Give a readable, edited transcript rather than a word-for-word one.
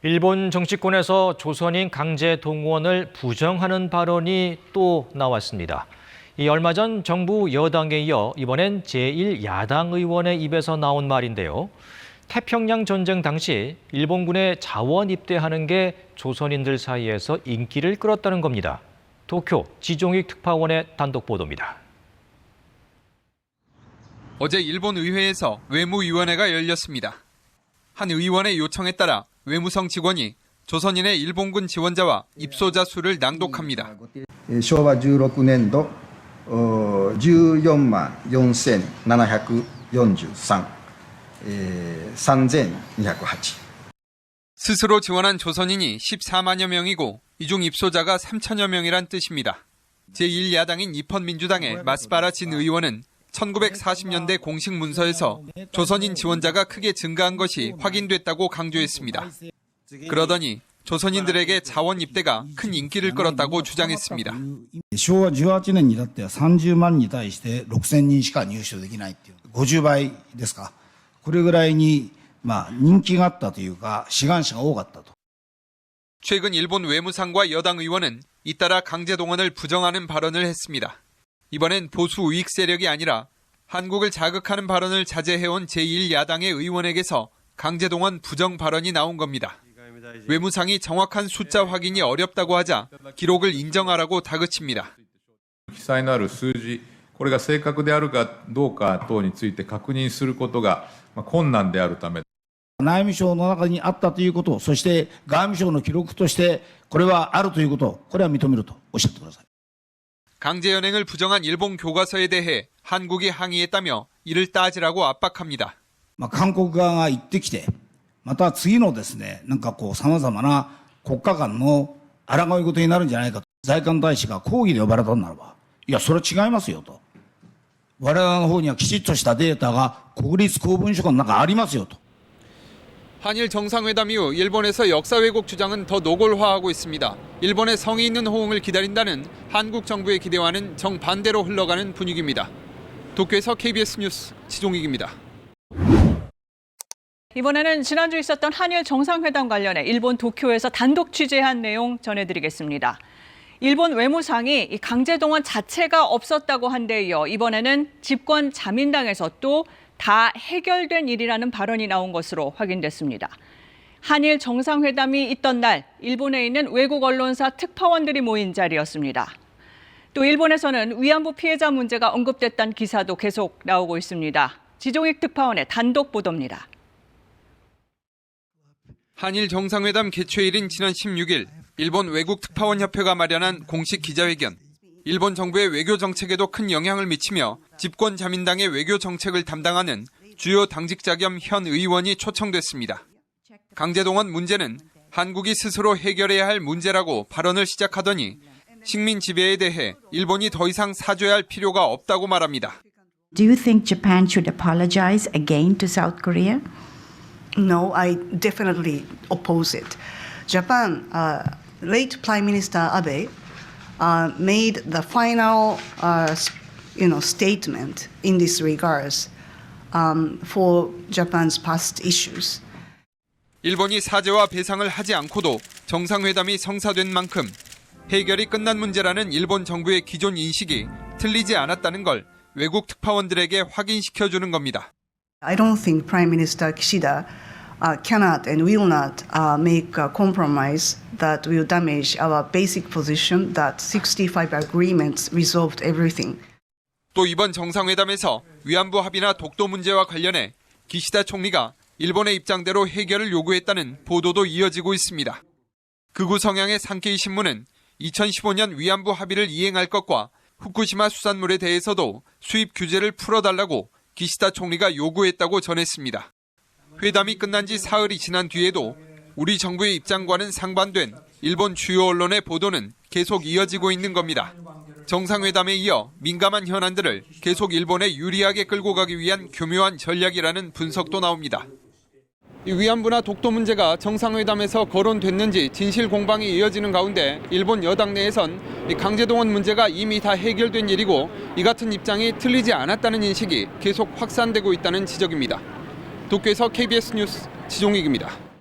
일본 정치권에서 조선인 강제 동원을 부정하는 발언이 또 나왔습니다. 얼마 전 정부 여당에 이어 이번엔 제1야당 의원의 입에서 나온 말인데요. 태평양 전쟁 당시 일본군에 자원 입대하는 게 조선인들 사이에서 인기를 끌었다는 겁니다. 도쿄 지종익 특파원의 단독 보도입니다. 어제 일본 의회에서 외무위원회가 열렸습니다. 한 의원의 요청에 따라 외무성 직원이 조선인의 일본군 지원자와 입소자 수를 낭독합니다. 昭和16年度14万4743、3208。 스스로 지원한 조선인이 14만여 명이고 이 중 입소자가 3천여 명이란 뜻입니다. 제1야당인 입헌민주당의 마스바라 진 의원은 1940년대 공식 문서에서 조선인 지원자가 크게 증가한 것이 확인됐다고 강조했습니다. 그러더니 조선인들에게 자원 입대가 큰 인기를 끌었다고 주장했습니다. 昭和18年にだっては30万に対して6000人しか入所できないっていう50倍ですか。これぐらいに人気があったというか志願者が多かったと。 최근 일본 외무상과 여당 의원은 잇따라 강제 동원을 부정하는 발언을 했습니다. 이번엔 보수 우익 세력이 아니라 한국을 자극하는 발언을 자제해온 제1야당의 의원에게서 강제 동원 부정 발언이 나온 겁니다. 외무상이 정확한 숫자 확인이 어렵다고 하자 기록을 인정하라고 다그칩니다. 記載のある数字、これが正確であるかどうか等について確認することが困難であるため。 内務省の中にあったということ、そして外務省の記録としてこれはあるということ、これは認めるとおっしゃってください。 강제 연행을 부정한 일본 교과서에 대해 한국이 항의했다며 이를 따지라고 압박합니다. 韓国側が言ってきて、また次のですね、様々な国家間の抗い事になるんじゃないかと、在韓大使が抗議で呼ばれたならば、いやそれは違いますよと。我々の方にはきちっとしたデータが国立公文書館の中ありますよと。 한일 정상회담 이후 일본에서 역사 왜곡 주장은 더 노골화하고 있습니다. 일본의 성의 있는 호응을 기다린다는 한국 정부의 기대와는 정반대로 흘러가는 분위기입니다. 도쿄에서 KBS 뉴스 지종익입니다. 이번에는 지난주 있었던 한일 정상회담 관련해 일본 도쿄에서 단독 취재한 내용 전해드리겠습니다. 일본 외무상이 이 강제동원 자체가 없었다고 한 데 이어 이번에는 집권 자민당에서 또 다 해결된 일이라는 발언이 나온 것으로 확인됐습니다. 한일 정상회담이 있던 날 일본에 있는 외국 언론사 특파원들이 모인 자리였습니다. 또 일본에서는 위안부 피해자 문제가 언급됐다는 기사도 계속 나오고 있습니다. 지종익 특파원의 단독 보도입니다. 한일 정상회담 개최일인 지난 16일 일본 외국특파원협회가 마련한 공식 기자회견. 일본 정부의 외교 정책에도 큰 영향을 미치며 집권 자민당의 외교 정책을 담당하는 주요 당직자 겸 현 의원이 초청됐습니다. 강제동원 문제는 한국이 스스로 해결해야 할 문제라고 발언을 시작하더니 식민 지배에 대해 일본이 더 이상 사죄할 할 필요가 없다고 말합니다. Do you think Japan should apologize again to South Korea? No, I definitely oppose it. Japan, late Prime Minister Abe made the final, statement in this regards for Japan's past issues. 일본이 사죄와 배상을 하지 않고도 정상회담이 성사된 만큼 해결이 끝난 문제라는 일본 정부의 기존 인식이 틀리지 않았다는 걸 외국 특파원들에게 확인시켜주는 겁니다. I don't think Prime Minister Kishida cannot and will not make a compromise that will damage our basic position that 65 agreements resolved everything. 또 이번 정상회담에서 위안부 합의나 독도 문제와 관련해 기시다 총리가 일본의 입장대로 해결을 요구했다는 보도도 이어지고 있습니다. 극우 성향의 산케이 신문은 2015년 위안부 합의를 이행할 것과 후쿠시마 수산물에 대해서도 수입 규제를 풀어달라고 기시다 총리가 요구했다고 전했습니다. 회담이 끝난 지 사흘이 지난 뒤에도 우리 정부의 입장과는 상반된 일본 주요 언론의 보도는 계속 이어지고 있는 겁니다. 정상회담에 이어 민감한 현안들을 계속 일본에 유리하게 끌고 가기 위한 교묘한 전략이라는 분석도 나옵니다. 이 위안부나 독도 문제가 정상회담에서 거론됐는지 진실 공방이 이어지는 가운데 일본 여당 내에선 이 강제동원 문제가 이미 다 해결된 일이고 이 같은 입장이 틀리지 않았다는 인식이 계속 확산되고 있다는 지적입니다. 도쿄에서 KBS 뉴스 지종익입니다.